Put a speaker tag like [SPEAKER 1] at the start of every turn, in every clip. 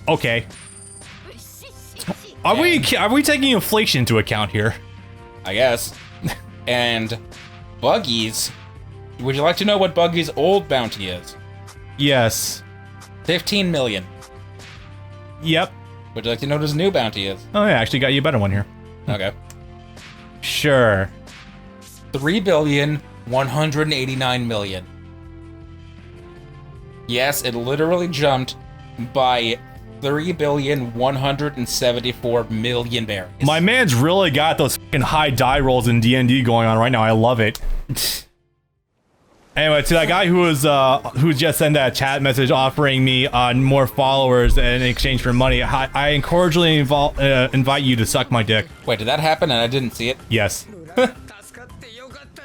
[SPEAKER 1] Okay. Are we taking inflation into account here?
[SPEAKER 2] I guess. And Buggy's. Would you like to know what Buggy's old bounty is?
[SPEAKER 1] Yes.
[SPEAKER 2] 15 million.
[SPEAKER 1] Yep.
[SPEAKER 2] Would you like to know what his new bounty is?
[SPEAKER 1] Oh yeah, actually got you a better one here.
[SPEAKER 2] Okay.
[SPEAKER 1] Sure.
[SPEAKER 2] 3,189,000,000. Yes, it literally jumped by 3,174,000,000 berries.
[SPEAKER 1] My man's really got those fucking high die rolls in D&D going on right now. I love it. Anyway, to that guy who just sent that chat message offering me more followers in exchange for money, I encouragingly invite you to suck my dick.
[SPEAKER 2] Wait, did that happen and I didn't see it?
[SPEAKER 1] Yes.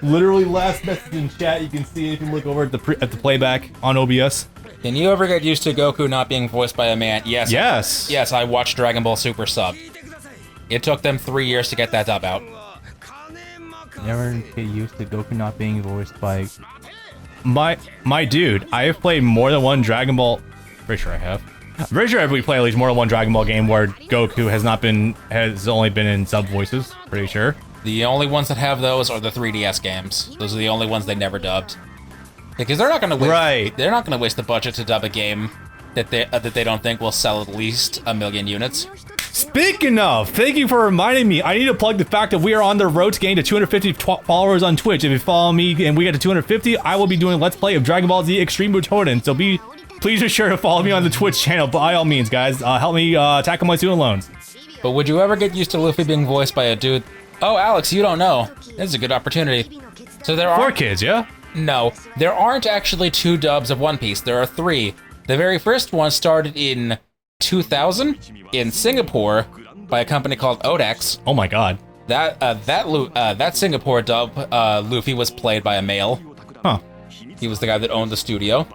[SPEAKER 1] Literally last message in chat. You can see it if you look over at the playback on OBS.
[SPEAKER 2] Can you ever get used to Goku not being voiced by a man? Yes.
[SPEAKER 1] Yes.
[SPEAKER 2] Yes, I watched Dragon Ball Super sub. It took them 3 years to get that dub out.
[SPEAKER 1] Never get used to Goku not being voiced by... My dude, I have played more than one Dragon Ball... Pretty sure I have. I'm pretty sure we play at least more than one Dragon Ball game where Goku has only been in sub voices. Pretty sure.
[SPEAKER 2] The only ones that have those are the 3DS games. Those are the only ones they never dubbed. Because they're not gonna waste...
[SPEAKER 1] Right.
[SPEAKER 2] They're not gonna waste the budget to dub a game that they don't think will sell at least 1 million units.
[SPEAKER 1] Speaking of, thank you for reminding me. I need to plug the fact that we are on the road to getting to 250 followers on Twitch. If you follow me and we get to 250, I will be doing Let's Play of Dragon Ball Z Extreme Butoden. So please be sure to follow me on the Twitch channel by all means, guys. Help me tackle my student loans.
[SPEAKER 2] But would you ever get used to Luffy being voiced by a dude? Oh, Alex, you don't know. This is a good opportunity. So there are...
[SPEAKER 1] 4 kids, yeah?
[SPEAKER 2] No, there aren't actually 2 dubs of One Piece. There are 3. The very first one started in 2000 in Singapore by a company called Odex.
[SPEAKER 1] Oh my god.
[SPEAKER 2] That Singapore dub, Luffy was played by a male.
[SPEAKER 1] Huh.
[SPEAKER 2] He was the guy that owned the studio.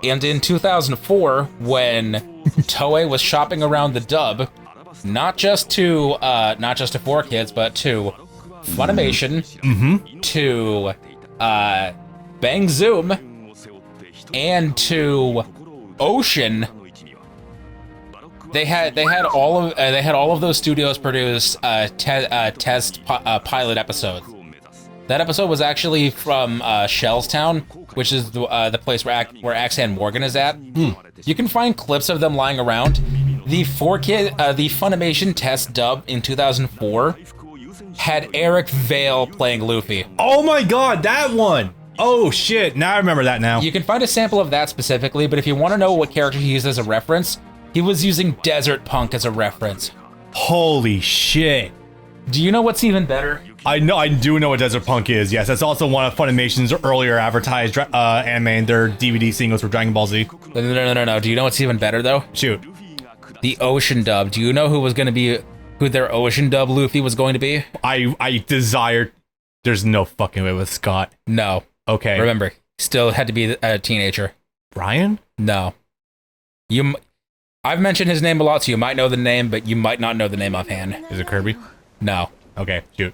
[SPEAKER 2] And in 2004, when Toei was shopping around the dub, not just to 4 kids, but to Funimation, to Bang Zoom, and to Ocean, they had all of those studios produce test pilot episodes. That episode was actually from Shellstown, which is the place where Axan Morgan is at. You can find clips of them lying around. The Funimation test dub in 2004 had Eric Vale playing Luffy.
[SPEAKER 1] Oh my god, that one! Oh shit, now I remember that now.
[SPEAKER 2] You can find a sample of that specifically, but if you want to know what character he used as a reference, he was using Desert Punk as a reference.
[SPEAKER 1] Holy shit.
[SPEAKER 2] Do you know what's even better?
[SPEAKER 1] I do know what Desert Punk is, yes. That's also one of Funimation's earlier advertised anime and their DVD singles for Dragon Ball Z.
[SPEAKER 2] No. Do you know what's even better, though?
[SPEAKER 1] Shoot.
[SPEAKER 2] The Ocean dub. Do you know who their Ocean dub Luffy was going to be?
[SPEAKER 1] I desire... There's no fucking way with Scott.
[SPEAKER 2] No.
[SPEAKER 1] Okay.
[SPEAKER 2] Remember, still had to be a teenager.
[SPEAKER 1] Brian?
[SPEAKER 2] No. I've mentioned his name a lot, so you might know the name, but you might not know the name offhand.
[SPEAKER 1] Is it Kirby?
[SPEAKER 2] No.
[SPEAKER 1] Okay, shoot.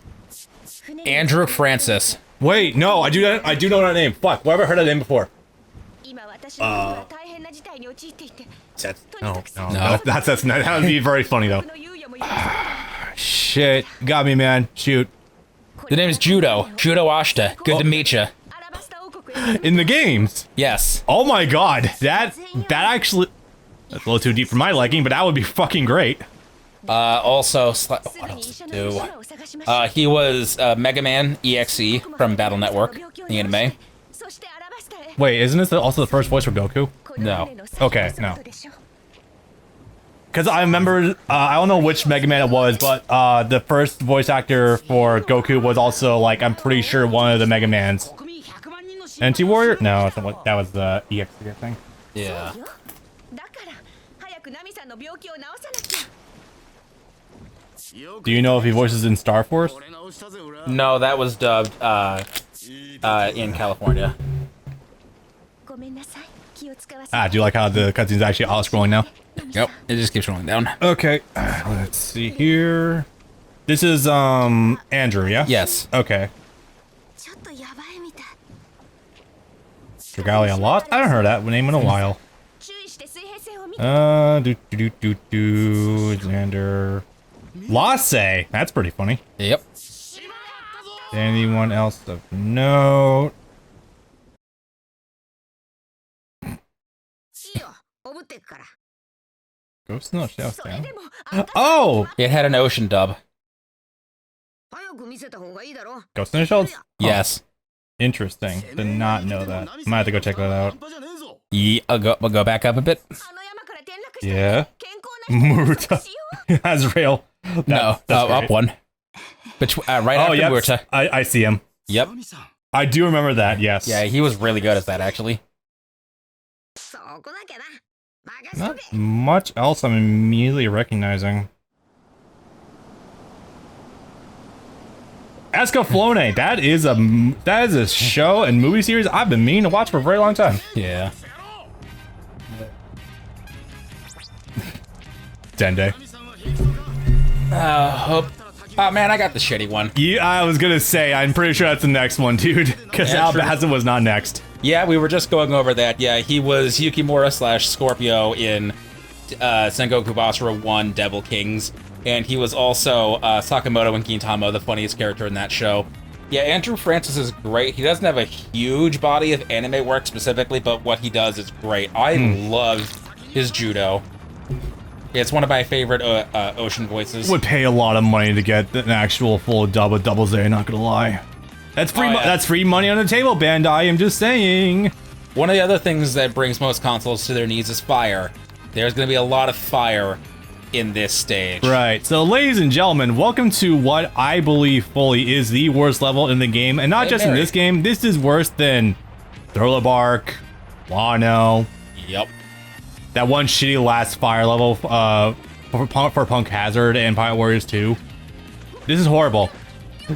[SPEAKER 2] Andrew Francis.
[SPEAKER 1] Wait, no, I do know that name. Fuck, where have I heard that name before? No. That would be very funny though. Shit, got me, man. Shoot.
[SPEAKER 2] The name is Judo Ashita. Good to meet you.
[SPEAKER 1] In the games?
[SPEAKER 2] Yes.
[SPEAKER 1] Oh my god, that actually... That's a little too deep for my liking, but that would be fucking great.
[SPEAKER 2] Also, what else did he do? He was Mega Man EXE from Battle Network, the anime.
[SPEAKER 1] Wait, isn't this also the first voice for Goku?
[SPEAKER 2] No.
[SPEAKER 1] Okay, no. Because I remember, I don't know which Mega Man it was, but the first voice actor for Goku was also, like, I'm pretty sure one of the Mega Mans. NT Warrior? No, that was the EXE thing.
[SPEAKER 2] Yeah.
[SPEAKER 1] Do you know if he voices in Star Force?
[SPEAKER 2] No, that was dubbed in California.
[SPEAKER 1] Do you like how the cutscene's actually auto-scrolling now?
[SPEAKER 2] Yep, it just keeps rolling down.
[SPEAKER 1] Okay, let's see here. This is, Andrew, yeah?
[SPEAKER 2] Yes.
[SPEAKER 1] Okay. Regalia Lost? I haven't heard that name in a while. Xander. Lasse. That's pretty funny.
[SPEAKER 2] Yep.
[SPEAKER 1] Anyone else of note? Ghost in the Shell Sound. Oh!
[SPEAKER 2] It had an ocean dub.
[SPEAKER 1] Ghost in the Shell?
[SPEAKER 2] Yes.
[SPEAKER 1] Interesting. Did not know that. I might have to go check that out.
[SPEAKER 2] Yeah, we'll go back up a bit.
[SPEAKER 1] Yeah. Muruta. Azrael.
[SPEAKER 2] No, up one. Right after
[SPEAKER 1] yep.
[SPEAKER 2] Muruta.
[SPEAKER 1] I see him.
[SPEAKER 2] Yep.
[SPEAKER 1] I do remember that, yes.
[SPEAKER 2] Yeah, he was really good at that, actually.
[SPEAKER 1] Not much else I'm immediately recognizing. Escaflowne, that is a show and movie series I've been meaning to watch for a very long time.
[SPEAKER 2] Yeah.
[SPEAKER 1] Dende.
[SPEAKER 2] Oh man, I got the shitty one.
[SPEAKER 1] Yeah, I was gonna say, I'm pretty sure that's the next one, dude. Because
[SPEAKER 2] Yeah,
[SPEAKER 1] Albaza was not next.
[SPEAKER 2] Yeah, we were just going over that. Yeah, he was Yukimura / Scorpio in Sengoku Basara 1 Devil Kings. And he was also Sakamoto in Gintama, the funniest character in that show. Yeah, Andrew Francis is great. He doesn't have a huge body of anime work specifically, but what he does is great. I love his judo. It's one of my favorite ocean voices.
[SPEAKER 1] Would pay a lot of money to get an actual full dub of Double Z, not gonna lie. That's free. That's free money on the table, Bandai. I'm just saying.
[SPEAKER 2] One of the other things that brings most consoles to their knees is fire. There's going to be a lot of fire in this stage.
[SPEAKER 1] Right. So, ladies and gentlemen, welcome to what I believe fully is the worst level in the game, and not just in this game. This is worse than Thriller Bark, Wano.
[SPEAKER 2] Yep.
[SPEAKER 1] That one shitty last fire level for Punk Hazard and Pirate Warriors 2. This is horrible.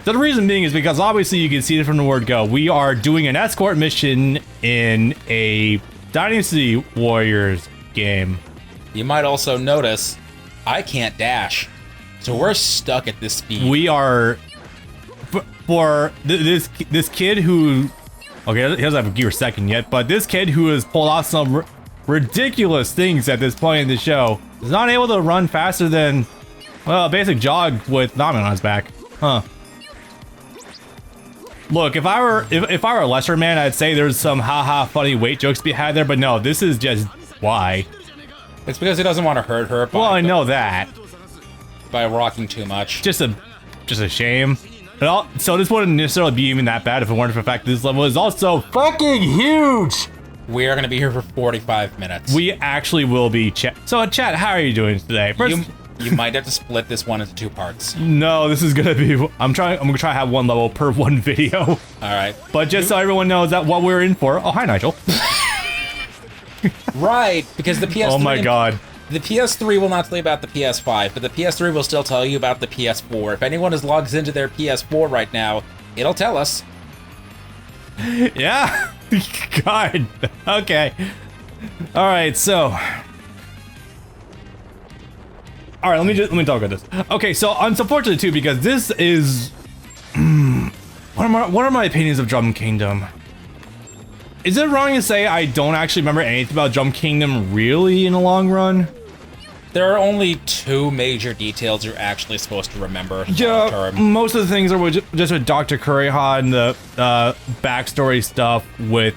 [SPEAKER 1] The reason being is because obviously you can see it from the word go. We are doing an escort mission in a Dynasty Warriors game.
[SPEAKER 2] You might also notice I can't dash, so we're stuck at this speed.
[SPEAKER 1] We are for this kid who, okay, he doesn't have a gear second yet, but this kid who has pulled off some ridiculous things at this point in the show is not able to run faster than, well, a basic jog with Nami on his back. Huh. Look, if I were a lesser man, I'd say there's some haha funny weight jokes to be had there, but no, this is just why.
[SPEAKER 2] It's because he doesn't want to hurt her.
[SPEAKER 1] Well, I know that.
[SPEAKER 2] By rocking too much.
[SPEAKER 1] Just a shame. So this wouldn't necessarily be even that bad if it weren't for the fact that this level is also fucking huge.
[SPEAKER 2] We are going to be here for 45 minutes.
[SPEAKER 1] We actually will be. So, chat, how are you doing today? First,
[SPEAKER 2] you might have to split this one into 2 parts.
[SPEAKER 1] No, this is gonna be. I'm gonna try to have one level per one video.
[SPEAKER 2] All right.
[SPEAKER 1] But just so everyone knows that what we're in for. Oh, hi, Nigel.
[SPEAKER 2] Right, because the PS3.
[SPEAKER 1] Oh my god.
[SPEAKER 2] The PS3 will not tell you about the PS5, but the PS3 will still tell you about the PS4. If anyone is logged into their PS4 right now, it'll tell us.
[SPEAKER 1] Yeah. God. Okay. All right. So. All right, let me talk about this. Okay, so unfortunately too, because this is what are my opinions of Drum Kingdom? Is it wrong to say I don't actually remember anything about Drum Kingdom really in the long run?
[SPEAKER 2] There are only 2 major details you're actually supposed to remember.
[SPEAKER 1] Yeah, most of the things are just with Dr. Kuriha and the backstory stuff with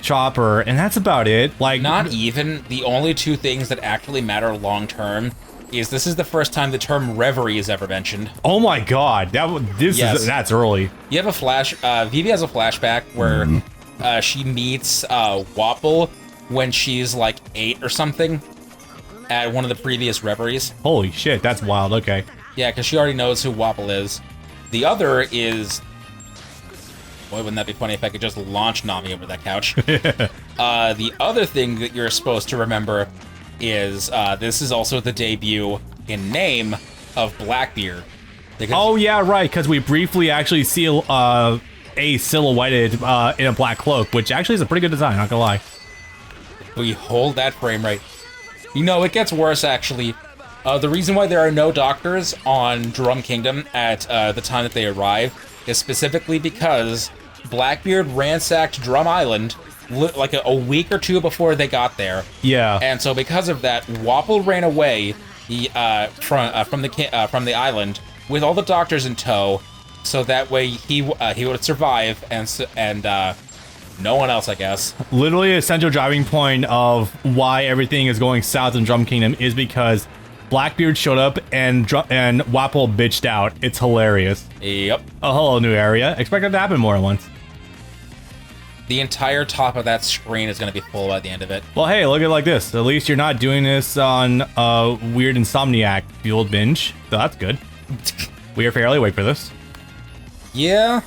[SPEAKER 1] Chopper, and that's about it. Like,
[SPEAKER 2] not even. The only 2 things that actually matter long term is this is the first time the term reverie is ever mentioned.
[SPEAKER 1] Oh my god, that's early.
[SPEAKER 2] You have a flash. Vivi has a flashback where she meets Wapple when she's like 8 or something at one of the previous reveries.
[SPEAKER 1] Holy shit, that's wild. Okay.
[SPEAKER 2] Yeah, because she already knows who Wapple is. The other is. Boy, wouldn't that be funny if I could just launch Nami over that couch. The other thing that you're supposed to remember is this is also the debut in name of Blackbeard.
[SPEAKER 1] Oh yeah, right, because we briefly actually see a silhouetted in a black cloak, which actually is a pretty good design, not gonna lie.
[SPEAKER 2] We hold that frame rate. You know, it gets worse actually. The reason why there are no doctors on Drum Kingdom at the time that they arrive is specifically because Blackbeard ransacked Drum Island like a week or two before they got there.
[SPEAKER 1] Yeah.
[SPEAKER 2] And so because of that, Wapple ran away from the island with all the doctors in tow, so that way he would survive, and no one else, I guess.
[SPEAKER 1] Literally, a central driving point of why everything is going south in Drum Kingdom is because Blackbeard showed up and Wapple bitched out. It's hilarious.
[SPEAKER 2] Yep.
[SPEAKER 1] A whole new area. Expect that to happen more than once.
[SPEAKER 2] The entire top of that screen is going to be full by the end of it.
[SPEAKER 1] Well, hey, look at it like this. At least you're not doing this on a weird Insomniac fueled binge. So that's good. We are fairly awake for this.
[SPEAKER 2] Yeah.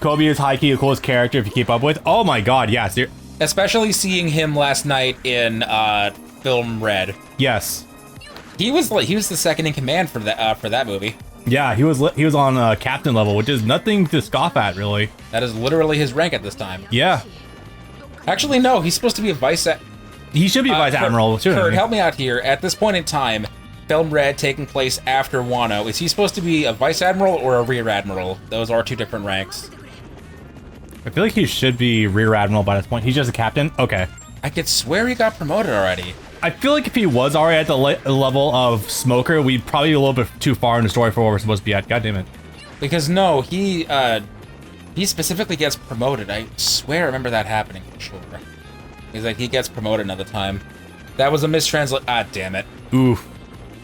[SPEAKER 1] Kobe is high-key the coolest character if you keep up with. Oh my god, yes.
[SPEAKER 2] Especially seeing him last night in Film Red.
[SPEAKER 1] Yes.
[SPEAKER 2] He was the second in command for that movie.
[SPEAKER 1] Yeah, he was on captain level, which is nothing to scoff at, really.
[SPEAKER 2] That is literally his rank at this time.
[SPEAKER 1] Yeah.
[SPEAKER 2] Actually, no, he's supposed to be a vice.
[SPEAKER 1] He should be vice admiral.
[SPEAKER 2] Kurt, help me out here. At this point in time, Film Red taking place after Wano, is he supposed to be a vice admiral or a rear admiral? Those are two different ranks.
[SPEAKER 1] I feel like he should be rear admiral by this point. He's just a captain. Okay.
[SPEAKER 2] I could swear he got promoted already.
[SPEAKER 1] I feel like if he was already at the level of Smoker, we'd probably be a little bit too far in the story for where we're supposed to be at. God damn it.
[SPEAKER 2] Because no, he specifically gets promoted. I swear I remember that happening for sure. He's like, he gets promoted another time. That was a mistranslate. Ah, damn it.
[SPEAKER 1] Oof.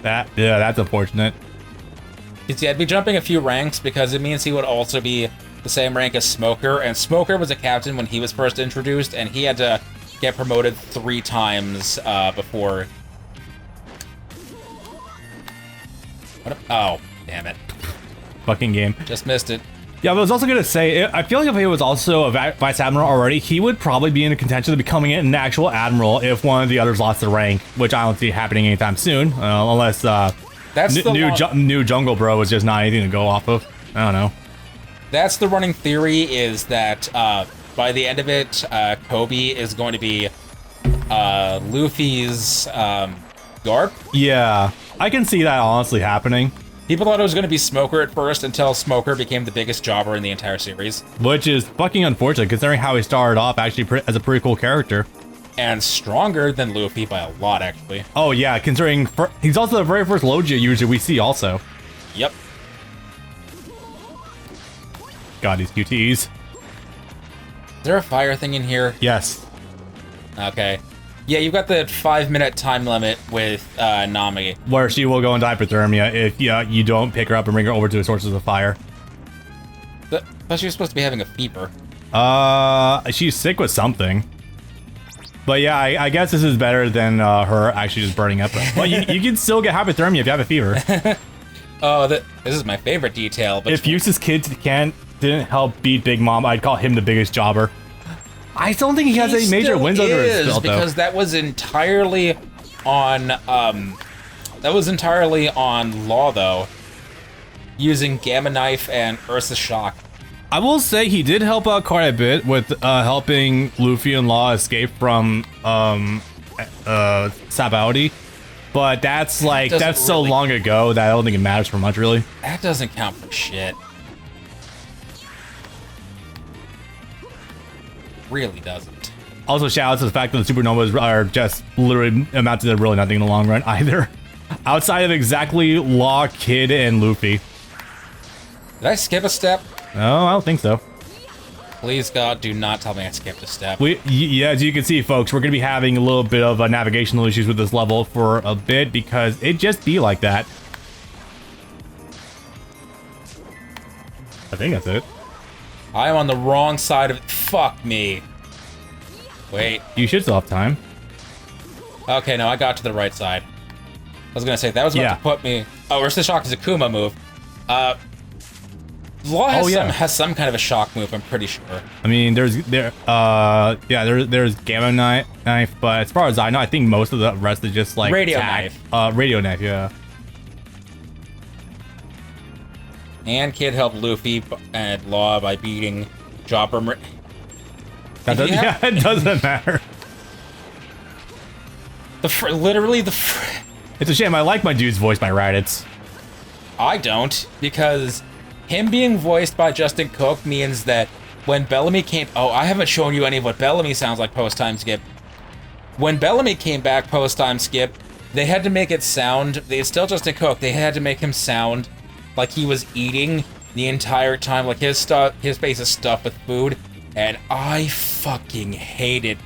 [SPEAKER 1] Yeah, that's unfortunate.
[SPEAKER 2] You see, I'd be jumping a few ranks because it means he would also be the same rank as Smoker, and Smoker was a captain when he was first introduced, and he had to get promoted 3 times before. Oh, damn it.
[SPEAKER 1] Fucking game.
[SPEAKER 2] Just missed it.
[SPEAKER 1] Yeah, but I was also gonna say, I feel like if he was also a vice admiral already, he would probably be in a contention of becoming an actual admiral if one of the others lost the rank, which I don't see happening anytime soon, unless new Jungle Bro was just not anything to go off of. I don't know.
[SPEAKER 2] That's the running theory, is that by the end of it, Kobe is going to be Luffy's Garp.
[SPEAKER 1] Yeah, I can see that honestly happening.
[SPEAKER 2] People thought it was going to be Smoker at first until Smoker became the biggest jobber in the entire series. Which
[SPEAKER 1] is fucking unfortunate, considering how he started off actually as a pretty cool character.
[SPEAKER 2] And stronger than Luffy by a lot, actually.
[SPEAKER 1] Oh yeah, considering he's also the very first Logia user we see also.
[SPEAKER 2] Yep.
[SPEAKER 1] God, these QTEs.
[SPEAKER 2] Is there a fire thing in here?
[SPEAKER 1] Yes.
[SPEAKER 2] Okay. Yeah, you've got the 5-minute time limit with Nami.
[SPEAKER 1] Where she will go into hypothermia if you don't pick her up and bring her over to the sources of fire.
[SPEAKER 2] But she was supposed to be having a fever.
[SPEAKER 1] She's sick with something. But yeah, I guess this is better than her actually just burning up. Well, you can still get hypothermia if you have a fever.
[SPEAKER 2] Oh, this is my favorite detail. But
[SPEAKER 1] if Eustace Kid didn't help beat Big Mom, I'd call him the biggest jobber. I don't think he has any major wins under his belt, though.
[SPEAKER 2] Because that was entirely on Law, though, using Gamma Knife and Ursa Shock.
[SPEAKER 1] I will say he did help out quite a bit with helping Luffy and Law escape from Sabaody, but that's so long ago that I don't think it matters for much, really.
[SPEAKER 2] That doesn't count for shit. Really doesn't.
[SPEAKER 1] Also, shout out to the fact that the supernovas are just literally amounted to really nothing in the long run either. Outside of exactly Law, Kid, and Luffy.
[SPEAKER 2] Did I skip a step?
[SPEAKER 1] No, I don't think so.
[SPEAKER 2] Please, God, do not tell me I skipped a step.
[SPEAKER 1] Yeah, as you can see, folks, we're going to be having a little bit of navigational issues with this level for a bit because it just be like that. I think that's it.
[SPEAKER 2] I'm on the wrong side of... Fuck me. Wait.
[SPEAKER 1] You should still have time.
[SPEAKER 2] Okay, no, I got to the right side. I was gonna say, that was about to put me... Oh, Ursa Shock is a Kuma move. Law has some kind of a shock move, I'm pretty sure.
[SPEAKER 1] I mean, there's Gamma Knife, but as far as I know, I think most of the rest is just like...
[SPEAKER 2] Radio Knife.
[SPEAKER 1] Radio Knife, yeah.
[SPEAKER 2] And Kid helped Luffy and Law by beating Chopper.
[SPEAKER 1] It doesn't matter. It's a shame. I like my dude's voiced by Raditz.
[SPEAKER 2] I don't, because him being voiced by Justin Cook means that when Bellamy came... Oh, I haven't shown you any of what Bellamy sounds like post-time skip. When Bellamy came back post-time skip, they had to make it sound... It's still Justin Cook. They had to make him sound like he was eating the entire time. Like, his face is stuffed with food. And I fucking hate it.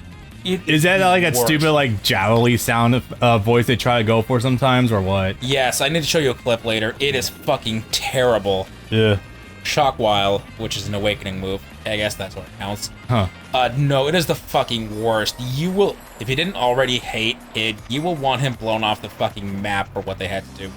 [SPEAKER 1] Is that like that stupid, like, jowly sound voice they try to go for sometimes, or what?
[SPEAKER 2] Yes, I need to show you a clip later. It is fucking terrible.
[SPEAKER 1] Yeah.
[SPEAKER 2] Shockwile, which is an awakening move. I guess that's what it counts.
[SPEAKER 1] Huh.
[SPEAKER 2] No, it is the fucking worst. You will, if you didn't already hate it, you will want him blown off the fucking map for what they had to do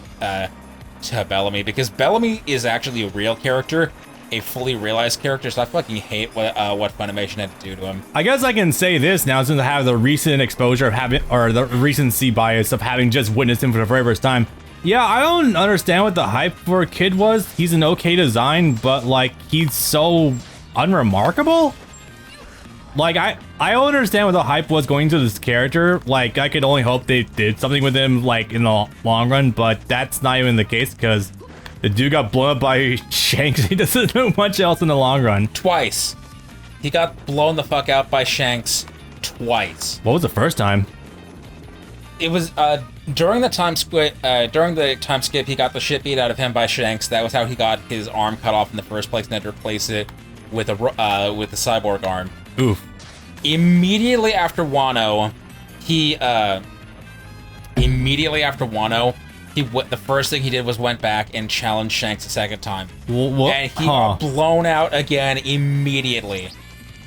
[SPEAKER 2] to Bellamy, because Bellamy is actually a real character, a fully realized character, so I fucking hate what Funimation had to do to him.
[SPEAKER 1] I guess I can say this now since I have the recent exposure of having, or the recency bias of having just witnessed him for the very first time. Yeah, I don't understand what the hype for Kid was. He's an okay design, but like, he's so unremarkable. Like, I don't understand what the hype was going to this character. Like, I could only hope they did something with him, like, in the long run, but that's not even the case, because the dude got blown up by Shanks. He doesn't do much else in the long run.
[SPEAKER 2] Twice. He got blown the fuck out by Shanks twice.
[SPEAKER 1] What was the first time?
[SPEAKER 2] It was, during the time skip, he got the shit beat out of him by Shanks. That was how he got his arm cut off in the first place, and had to replace it with a cyborg arm.
[SPEAKER 1] Oof.
[SPEAKER 2] Immediately after Wano, the first thing he did was went back and challenged Shanks a second time.
[SPEAKER 1] What?
[SPEAKER 2] And he got blown out again immediately.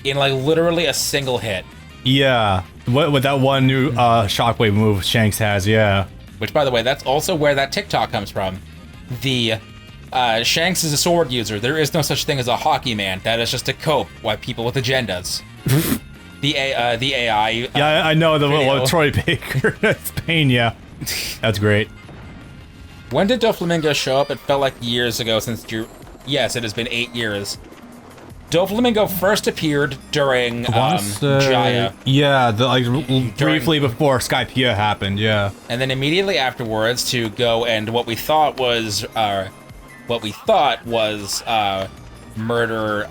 [SPEAKER 2] In, like, literally a single hit.
[SPEAKER 1] Yeah. With that one new shockwave move Shanks has, yeah.
[SPEAKER 2] Which, by the way, that's also where that TikTok comes from. The Shanks is a sword user. There is no such thing as a hockey man. That is just to cope with people with agendas. the AI.
[SPEAKER 1] Yeah, I know the little Troy Baker. That's pain. Yeah, that's great.
[SPEAKER 2] When did Doflamingo show up? It felt like years ago since you. Yes, it has been 8 years. Doflamingo first appeared during Jaya.
[SPEAKER 1] Yeah, briefly before Skypiea happened, yeah.
[SPEAKER 2] And then immediately afterwards to go and what we thought was murder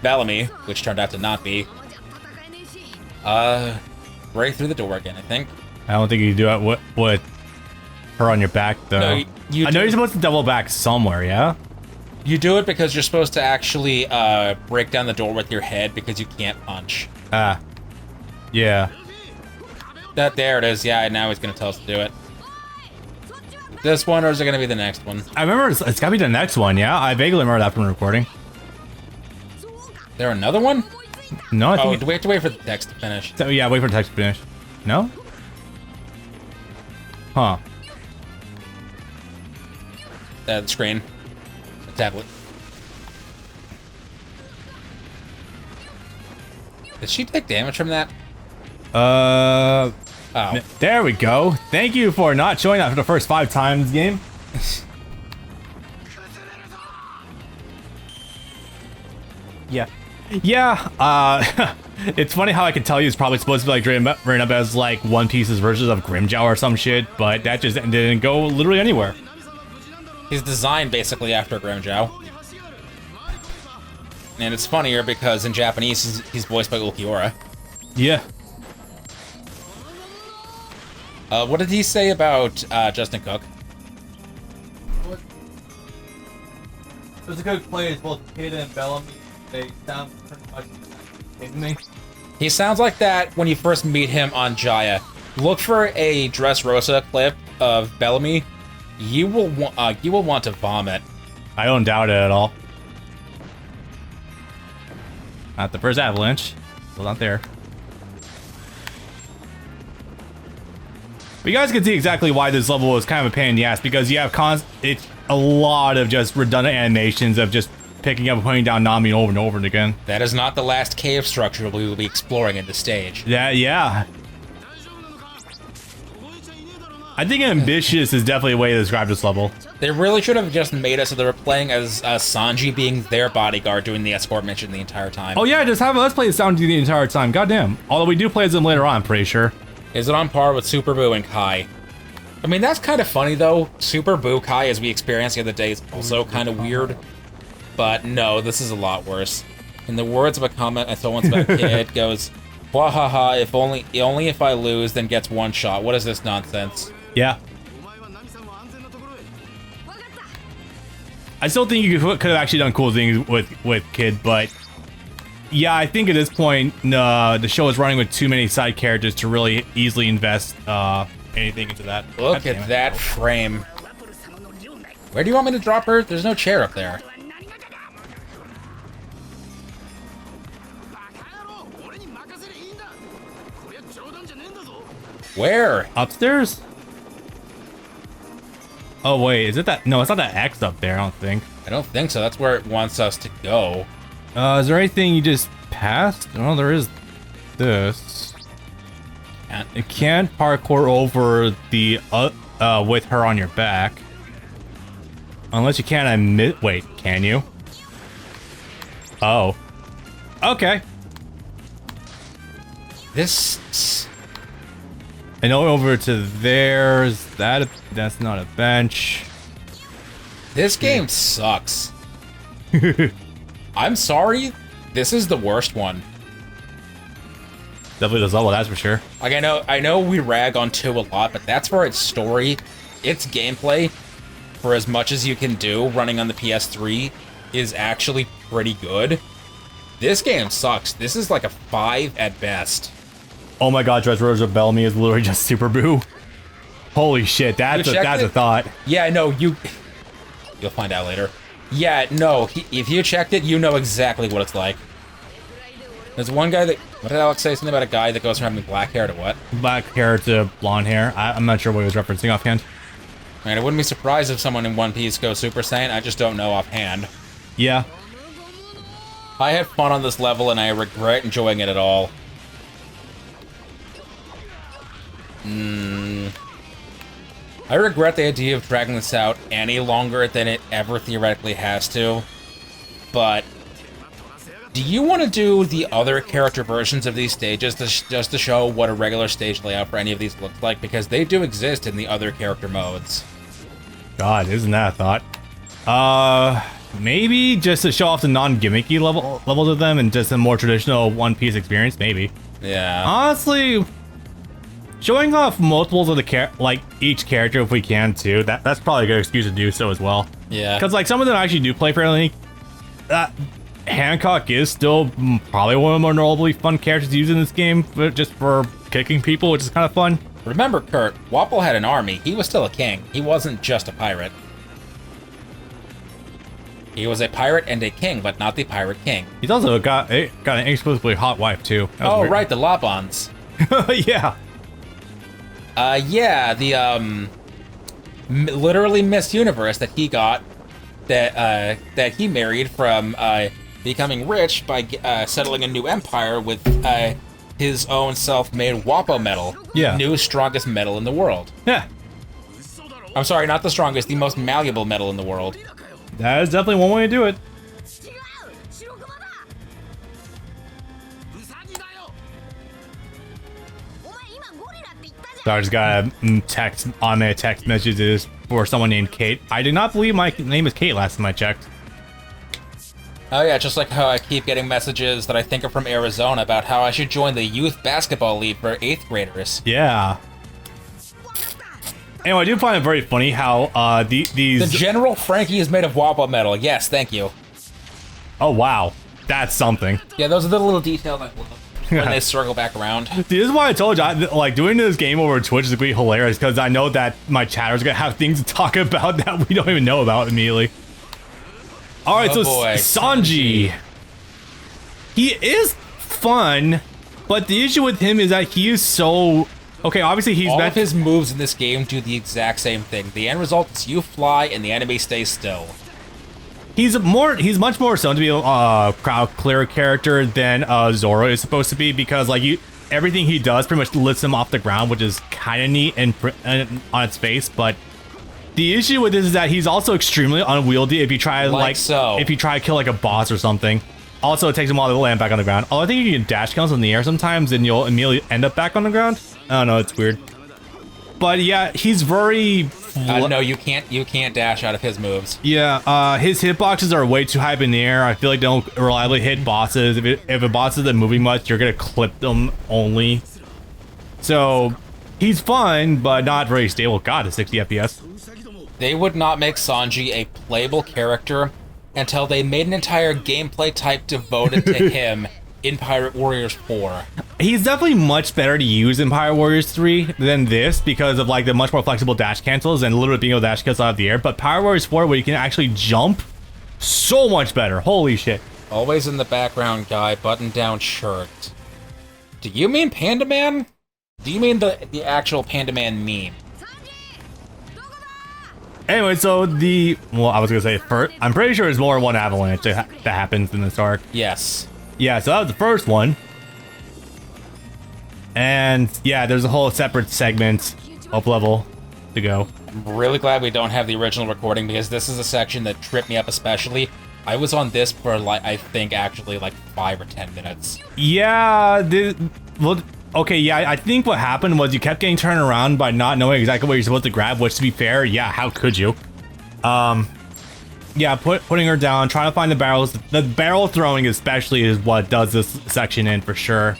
[SPEAKER 2] Bellamy, which turned out to not be. Right through the door again, I think.
[SPEAKER 1] I don't think you do it with her on your back, though.
[SPEAKER 2] No,
[SPEAKER 1] I know you're supposed to double back somewhere, yeah?
[SPEAKER 2] You do it because you're supposed to actually break down the door with your head because you can't punch.
[SPEAKER 1] Ah. Yeah.
[SPEAKER 2] There it is. Yeah, now he's going to tell us to do it. This one, or is it going to be the next one?
[SPEAKER 1] I remember it's got to be the next one, yeah? I vaguely remember that from recording.
[SPEAKER 2] There another one?
[SPEAKER 1] No, I think...
[SPEAKER 2] Oh, we have to wait for the text to finish.
[SPEAKER 1] So, yeah, wait for the text to finish. No? Huh.
[SPEAKER 2] The screen. The tablet. Did she take damage from that?
[SPEAKER 1] Oh. There we go. Thank you for not showing that for the first 5 times game. Yeah. Yeah, it's funny how I can tell you it's probably supposed to be like written up as like One Piece's versions of Grimjow or some shit, but that just didn't go literally anywhere.
[SPEAKER 2] He's designed basically after Grimjow. And it's funnier because in Japanese he's voiced by Ulquiorra.
[SPEAKER 1] Yeah.
[SPEAKER 2] What did he say about Justin Cook?
[SPEAKER 1] There's a good play as both Kid and Bellamy. They sound pretty much to me.
[SPEAKER 2] He sounds like that when you first meet him on Jaya. Look for a Dressrosa clip of Bellamy. You will want to vomit.
[SPEAKER 1] I don't doubt it at all. Not the first avalanche. Still not there. But you guys can see exactly why this level is kind of a pain in the ass, because you have it's a lot of just redundant animations of just picking up and putting down Nami over and over and again.
[SPEAKER 2] That is not the last cave structure we will be exploring in the stage.
[SPEAKER 1] Yeah. I think ambitious is definitely a way to describe this level.
[SPEAKER 2] They really should have just made it so they were playing as Sanji being their bodyguard doing the escort mission the entire time.
[SPEAKER 1] Oh yeah, let's play as Sanji the entire time. Goddamn. Although we do play as him later on, I'm pretty sure.
[SPEAKER 2] Is it on par with Super Boo and Kai? I mean, that's kind of funny though. Super Boo Kai, as we experienced the other day, is also kind of weird. But no, this is a lot worse. In the words of a comment I saw once about a kid, goes, "Wahaha! If only if I lose, then gets one shot. What is this nonsense?"
[SPEAKER 1] Yeah. I still think you could have actually done cool things with Kid, but yeah, I think at this point the show is running with too many side characters to really easily invest anything into that.
[SPEAKER 2] Look at that frame. Where do you want me to drop her? There's no chair up there. Where?
[SPEAKER 1] Upstairs? Oh wait, is it that? No, it's not that X up there, I don't think.
[SPEAKER 2] I don't think so. That's where it wants us to go.
[SPEAKER 1] Is there anything you just passed? Oh, there is this. It can't parkour over the with her on your back. Unless you can't admit. Wait, can you? Oh. Okay.
[SPEAKER 2] This.
[SPEAKER 1] I know over to there's that. That's not a bench.
[SPEAKER 2] This game sucks. I'm sorry. This is the worst one.
[SPEAKER 1] Definitely this level, that's for sure.
[SPEAKER 2] Like I know we rag on 2 a lot, but that's for its story, its gameplay, for as much as you can do running on the PS3 is actually pretty good. This game sucks. This is like a 5 at best.
[SPEAKER 1] Oh my god, Dressrosa Bellamy is literally just Super Boo. Holy shit, that's a thought.
[SPEAKER 2] Yeah, no, you'll find out later. Yeah, no, if you checked it, you know exactly what it's like. There's one guy that... What did Alex say? Something about a guy that goes from having black hair to what?
[SPEAKER 1] Black hair to blonde hair. I'm not sure what he was referencing offhand.
[SPEAKER 2] Man, I wouldn't be surprised if someone in One Piece goes Super Saiyan. I just don't know offhand.
[SPEAKER 1] Yeah.
[SPEAKER 2] I had fun on this level, and I regret enjoying it at all. I regret the idea of dragging this out any longer than it ever theoretically has to. But do you want to do the other character versions of these stages just to show what a regular stage layout for any of these looks like? Because they do exist in the other character modes.
[SPEAKER 1] God, isn't that a thought? Maybe just to show off the non-gimmicky levels of them and just a more traditional One Piece experience, maybe.
[SPEAKER 2] Yeah.
[SPEAKER 1] Honestly, showing off multiples of the each character if we can too. That's probably a good excuse to do so as well.
[SPEAKER 2] Yeah.
[SPEAKER 1] Because like some of them actually do play fairly. Hancock is still probably one of the more notably fun characters to use in this game, but just for kicking people, which is kind of fun.
[SPEAKER 2] Remember, Kurt, Wapol had an army. He was still a king. He wasn't just a pirate. He was a pirate and a king, but not the pirate king.
[SPEAKER 1] He's also got an inexplicably hot wife too.
[SPEAKER 2] Oh, weird. Right, the Labons.
[SPEAKER 1] Yeah.
[SPEAKER 2] Yeah, the literally Miss Universe that he got, that he married from becoming rich by settling a new empire with his own self-made Wapo medal.
[SPEAKER 1] Yeah.
[SPEAKER 2] New strongest medal in the world.
[SPEAKER 1] Yeah.
[SPEAKER 2] I'm sorry, not the strongest, the most malleable medal in the world.
[SPEAKER 1] That is definitely one way to do it. So I just got a text messages for someone named Kate. I did not believe my name is Kate last time I checked.
[SPEAKER 2] Oh yeah, just like how I keep getting messages that I think are from Arizona about how I should join the youth basketball league for 8th graders.
[SPEAKER 1] Yeah. Anyway, I do find it very funny how these...
[SPEAKER 2] The General Frankie is made of Wapol metal. Yes, thank you.
[SPEAKER 1] Oh wow, that's something.
[SPEAKER 2] Yeah, those are the little details I love when they circle back around.
[SPEAKER 1] Dude, this is why I told you, like, doing this game over Twitch is gonna be hilarious, because I know that my chatter's gonna have things to talk about that we don't even know about immediately. Alright, so
[SPEAKER 2] boy,
[SPEAKER 1] Sanji. He is fun, but the issue with him is that he is so... Okay, obviously he's...
[SPEAKER 2] All of his moves in this game do the exact same thing. The end result is you fly and the enemy stays still.
[SPEAKER 1] He's much more so to be a crowd clear character than Zoro is supposed to be, because like everything he does pretty much lifts him off the ground, which is kind of neat and on its face. But the issue with this is that he's also extremely unwieldy if you try if you try to kill like a boss or something. Also, it takes him a while to land back on the ground. Although I think you can dash kills in the air sometimes, and you'll immediately end up back on the ground. I don't know, it's weird. But yeah, he's very
[SPEAKER 2] No, you can't dash out of his moves.
[SPEAKER 1] Yeah, his hitboxes are way too high in the air. I feel like they don't reliably hit bosses. If a boss isn't moving much, you're gonna clip them only. So he's fun, but not very stable. God, a 60 FPS.
[SPEAKER 2] They would not make Sanji a playable character until they made an entire gameplay type devoted to him in Pirate Warriors 4.
[SPEAKER 1] He's definitely much better to use in Pirate Warriors 3 than this because of like the much more flexible dash cancels and literally being able to dash cancel out of the air. But Pirate Warriors 4, where you can actually jump, so much better. Holy shit.
[SPEAKER 2] Always in the background guy, button-down shirt. Do you mean Panda Man? Do you mean the actual Panda Man meme?
[SPEAKER 1] Anyway, so I was gonna say first, I'm pretty sure there's more than one avalanche that happens in this arc.
[SPEAKER 2] Yes.
[SPEAKER 1] Yeah, so that was the first one. And yeah, there's a whole separate segment up level to go.
[SPEAKER 2] I'm really glad we don't have the original recording because this is a section that tripped me up especially. I was on this for like, I think actually like 5 or 10 minutes.
[SPEAKER 1] Yeah, okay, yeah, I think what happened was you kept getting turned around by not knowing exactly what you're supposed to grab, which to be fair, yeah, how could you? Yeah, putting her down, trying to find the barrels. The barrel throwing especially is what does this section in for sure.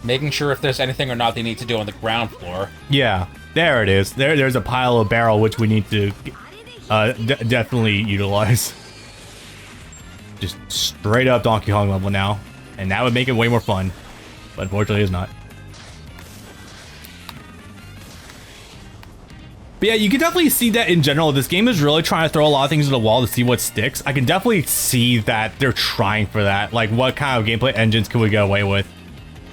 [SPEAKER 2] Making sure if there's anything or not they need to do on the ground floor.
[SPEAKER 1] Yeah, there it is. There's a pile of barrel which we need to definitely utilize. Just straight up Donkey Kong level now, and that would make it way more fun, but unfortunately it's not. But yeah, you can definitely see that in general. This game is really trying to throw a lot of things at the wall to see what sticks. I can definitely see that they're trying for that. Like, what kind of gameplay engines can we get away with?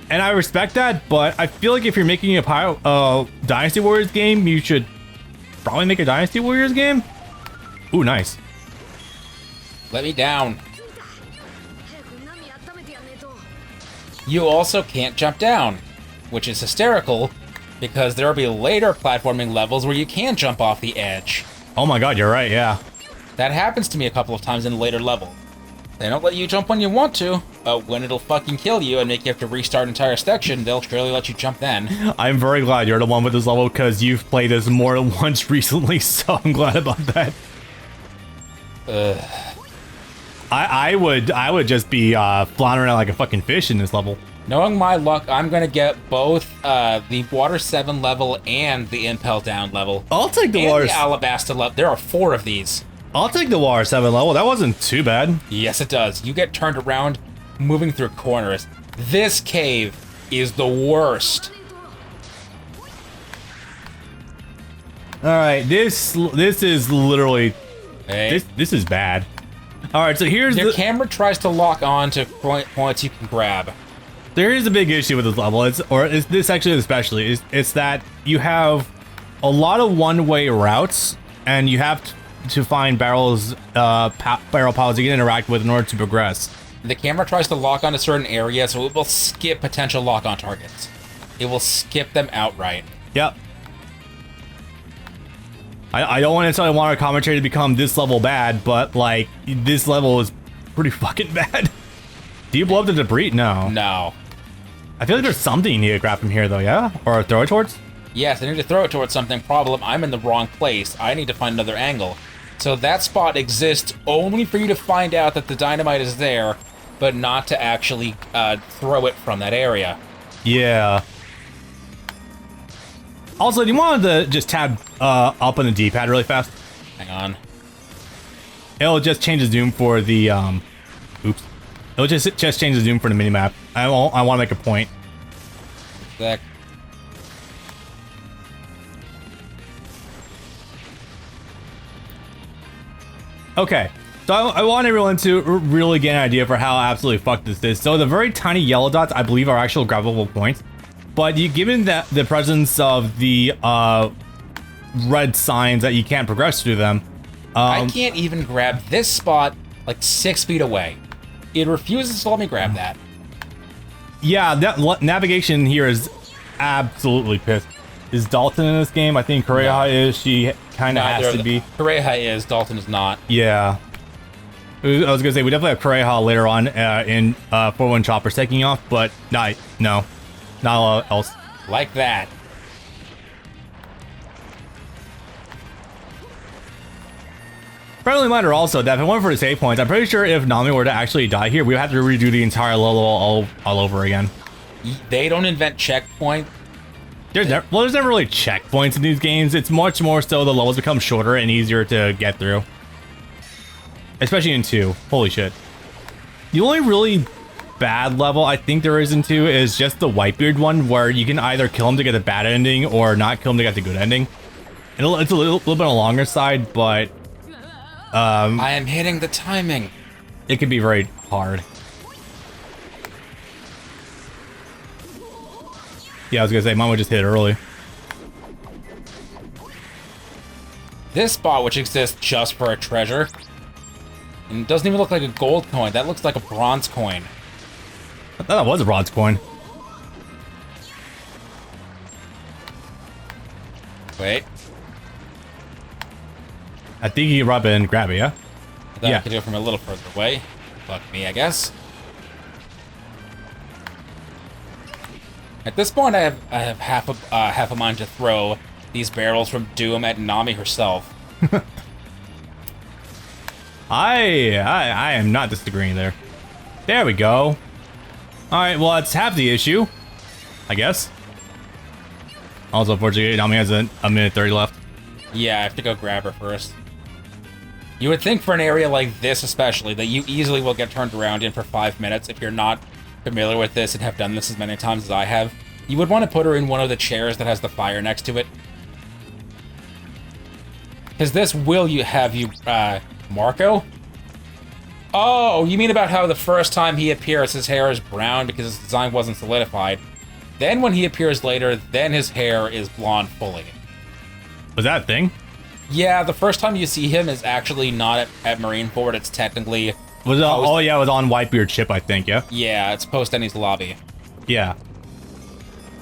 [SPEAKER 1] And I respect that, but I feel like if you're making a Dynasty Warriors game, you should probably make a Dynasty Warriors game. Ooh, nice.
[SPEAKER 2] Let me down. You also can't jump down, which is hysterical. Because there will be later platforming levels where you can jump off the edge.
[SPEAKER 1] Oh my god, you're right, yeah.
[SPEAKER 2] That happens to me a couple of times in a later level. They don't let you jump when you want to, but when it'll fucking kill you and make you have to restart an entire section, they'll surely let you jump then. I'm
[SPEAKER 1] very glad you're the one with this level, because you've played this more than once recently, so I'm glad about that. I would just be floundering around like a fucking fish in this level.
[SPEAKER 2] Knowing my luck, I'm gonna get both the Water 7 level and the Impel Down level.
[SPEAKER 1] I'll take the
[SPEAKER 2] Water... the Alabasta level. There are 4 of these.
[SPEAKER 1] I'll take the Water 7 level. That wasn't too bad.
[SPEAKER 2] Yes, it does. You get turned around, moving through corners. This cave is the worst.
[SPEAKER 1] Alright, this is literally...
[SPEAKER 2] Hey.
[SPEAKER 1] This is bad. Alright, so here's
[SPEAKER 2] Your camera tries to lock on to points you can grab.
[SPEAKER 1] There is a big issue with this level, this actually especially, it's that you have a lot of one-way routes, and you have to find barrel piles you can interact with in order to progress.
[SPEAKER 2] The camera tries to lock on a certain area, so it will skip potential lock-on targets. It will skip them outright.
[SPEAKER 1] Yep. I don't necessarily want our commentary to become this level bad, but, like, this level is pretty fucking bad. Do you blow up the debris? No.
[SPEAKER 2] No.
[SPEAKER 1] I feel like there's something you need to grab from here, though, yeah? Or throw it towards?
[SPEAKER 2] Yes, I need to throw it towards something. Problem, I'm in the wrong place. I need to find another angle. So that spot exists only for you to find out that the dynamite is there, but not to actually throw it from that area.
[SPEAKER 1] Yeah. Also, do you want to just tab up on the D-pad really fast?
[SPEAKER 2] Hang on.
[SPEAKER 1] It'll just change the zoom for the, oops. It'll just change the zoom for the minimap. I want to make a point.
[SPEAKER 2] Sec.
[SPEAKER 1] Okay, so I want everyone to really get an idea for how absolutely fucked this is. So the very tiny yellow dots, I believe, are actual grabbable points. But given that the presence of the red signs that you can't progress through them,
[SPEAKER 2] I can't even grab this spot like 6 feet away. It refuses to let me grab that.
[SPEAKER 1] Yeah, that navigation here is absolutely pissed. Is Dalton in this game? I think Kureha is. She kind of has to be.
[SPEAKER 2] Kureha is. Dalton is not.
[SPEAKER 1] Yeah. I was gonna say we definitely have Kureha later on in 4-1 Choppers taking off, but no, not a lot else.
[SPEAKER 2] Like that.
[SPEAKER 1] Friendly reminder also that if I went for the save points, I'm pretty sure if Nami were to actually die here, we would have to redo the entire level all over again.
[SPEAKER 2] They don't invent checkpoint.
[SPEAKER 1] There's never really checkpoints in these games. It's much more so the levels become shorter and easier to get through. Especially in 2. Holy shit. The only really bad level I think there is in 2 is just the Whitebeard one, where you can either kill him to get the bad ending or not kill him to get the good ending. And it's a little bit on the longer side, but
[SPEAKER 2] I am hitting the timing.
[SPEAKER 1] it can be very hard. Yeah, I was gonna say, mine would just hit it early.
[SPEAKER 2] This spot, which exists just for a treasure, and it doesn't even look like a gold coin. That looks like a bronze coin.
[SPEAKER 1] I thought that was a bronze coin.
[SPEAKER 2] Wait.
[SPEAKER 1] I think you can rub it and grab it, yeah?
[SPEAKER 2] I thought I could do it from a little further away. Fuck me, I guess. At this point, I have half a mind to throw these barrels from Doom at Nami herself.
[SPEAKER 1] I am not disagreeing there. There we go. Alright, well, that's half the issue, I guess. Also, unfortunately, Nami has a minute 30 left.
[SPEAKER 2] Yeah, I have to go grab her first. You would think for an area like this especially, that you easily will get turned around in for 5 minutes if you're not familiar with this and have done this as many times as I have. You would want to put her in one of the chairs that has the fire next to it. Because this will have you, Marco? Oh, you mean about how the first time he appears, his hair is brown because his design wasn't solidified. Then when he appears later, then his hair is blonde fully.
[SPEAKER 1] Was that a thing?
[SPEAKER 2] Yeah, the first time you see him is actually not at Marineford, it's technically...
[SPEAKER 1] Was it, oh yeah, it was on Whitebeard's ship, I think, yeah?
[SPEAKER 2] Yeah, it's post-Ennie's lobby.
[SPEAKER 1] Yeah.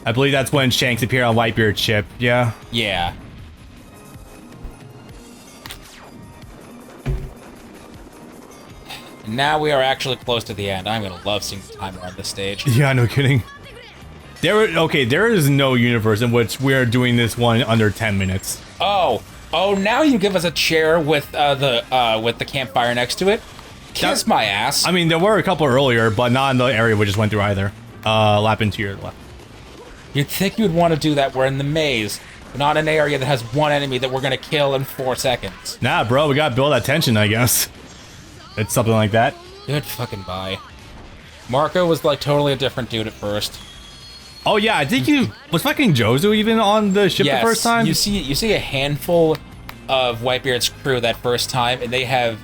[SPEAKER 1] I believe that's when Shanks appeared on Whitebeard's ship, yeah?
[SPEAKER 2] Yeah. Now we are actually close to the end. I'm gonna love seeing the timer on this stage.
[SPEAKER 1] Yeah, no kidding. There is no universe in which we're doing this one under 10 minutes.
[SPEAKER 2] Oh, now you give us a chair with the campfire next to it? Kiss my ass.
[SPEAKER 1] I mean, there were a couple earlier, but not in the area we just went through either. Lap into your left.
[SPEAKER 2] You'd think you'd want to do that. We're in the maze, but not an area that has one enemy that we're gonna kill in 4 seconds.
[SPEAKER 1] Nah, bro, we gotta build that tension, I guess. It's something like that.
[SPEAKER 2] Good fucking bye. Marco was like totally a different dude at first.
[SPEAKER 1] Oh yeah, I think was fucking Jozu even on the ship the first time?
[SPEAKER 2] You see a handful of Whitebeard's crew that first time, and they have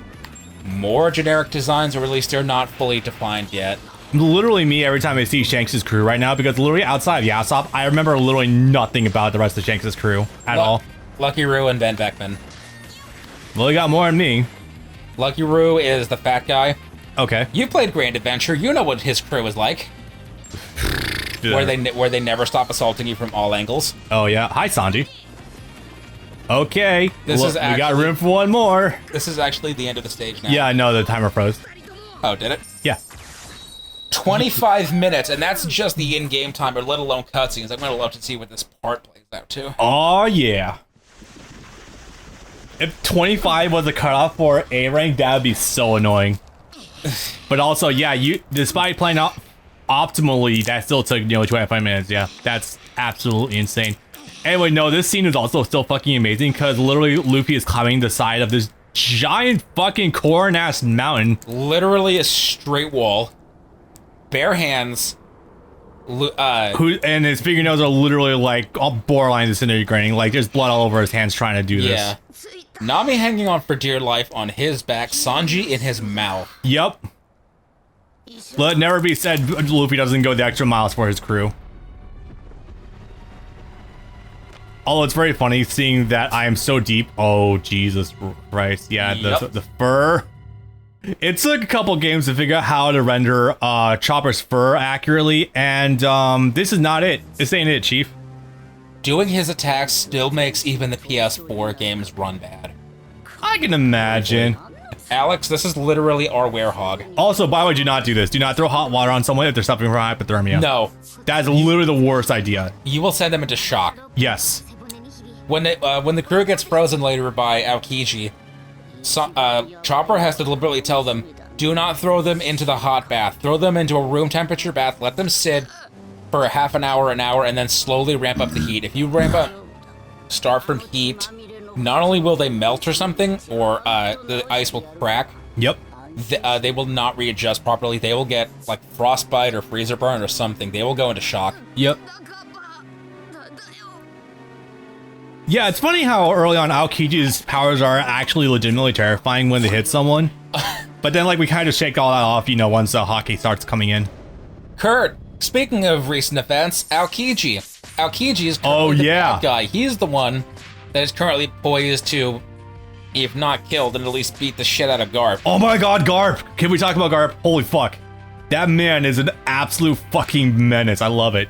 [SPEAKER 2] more generic designs, or at least they're not fully defined yet.
[SPEAKER 1] Literally me every time I see Shanks' crew right now, because literally outside of Yasop, I remember literally nothing about the rest of Shanks' crew at all.
[SPEAKER 2] Lucky Roo and Ben Beckman.
[SPEAKER 1] Well, he got more than me.
[SPEAKER 2] Lucky Roo is the fat guy.
[SPEAKER 1] Okay.
[SPEAKER 2] You played Grand Adventure. You know what his crew is like. Where they never stop assaulting you from all angles.
[SPEAKER 1] Oh yeah. Hi, Sanji. Okay.
[SPEAKER 2] We
[SPEAKER 1] got room for one more.
[SPEAKER 2] This is actually the end of the stage now.
[SPEAKER 1] Yeah, I know the timer froze.
[SPEAKER 2] Oh, did it?
[SPEAKER 1] Yeah.
[SPEAKER 2] 25 minutes, and that's just the in-game timer, let alone cutscenes. I'm gonna love to see what this part plays out to.
[SPEAKER 1] Oh yeah. If 25 was a cutoff for A rank, that would be so annoying. But also, yeah, despite playing optimally, that still took nearly 25 minutes. Yeah, that's absolutely insane. Anyway, no, this scene is also still fucking amazing because literally Luffy is climbing the side of this giant fucking corn-ass mountain.
[SPEAKER 2] Literally a straight wall. Bare hands.
[SPEAKER 1] And his fingernails are literally like all borderline disintegrating. Like there's blood all over his hands trying to do this.
[SPEAKER 2] Yeah. Nami hanging on for dear life on his back, Sanji in his mouth.
[SPEAKER 1] Yep. Let it never be said Luffy doesn't go the extra miles for his crew. Oh, it's very funny seeing that I am so deep. Oh, Jesus Christ. Yeah,
[SPEAKER 2] yep.
[SPEAKER 1] the fur. It took a couple games to figure out how to render Chopper's fur accurately, and this is not it. This ain't it, Chief.
[SPEAKER 2] Doing his attacks still makes even the PS4 games run bad.
[SPEAKER 1] I can imagine.
[SPEAKER 2] Alex, this is literally our werehog.
[SPEAKER 1] Also, why would you not do this? Do not throw hot water on someone if they're suffering from hypothermia.
[SPEAKER 2] No.
[SPEAKER 1] That's literally the worst idea.
[SPEAKER 2] You will send them into shock.
[SPEAKER 1] Yes.
[SPEAKER 2] When the crew gets frozen later by Aokiji, Chopper has to deliberately tell them, do not throw them into the hot bath. Throw them into a room temperature bath. Let them sit for half an hour, and then slowly ramp up the heat. If you start from heat, not only will they melt or something, or the ice will crack.
[SPEAKER 1] Yep.
[SPEAKER 2] They will not readjust properly. They will get like frostbite or freezer burn or something. They will go into shock.
[SPEAKER 1] Yep. Yeah, it's funny how early on Aokiji's powers are actually legitimately terrifying when they hit someone. But then, like, we kind of shake all that off, you know, once the hockey starts coming in.
[SPEAKER 2] Kurt, speaking of recent events, Aokiji. Aokiji is currently the bad guy. He's the one that is currently poised to, if not kill, then at least beat the shit out of Garp.
[SPEAKER 1] Oh my god, Garp! Can we talk about Garp? Holy fuck. That man is an absolute fucking menace. I love it.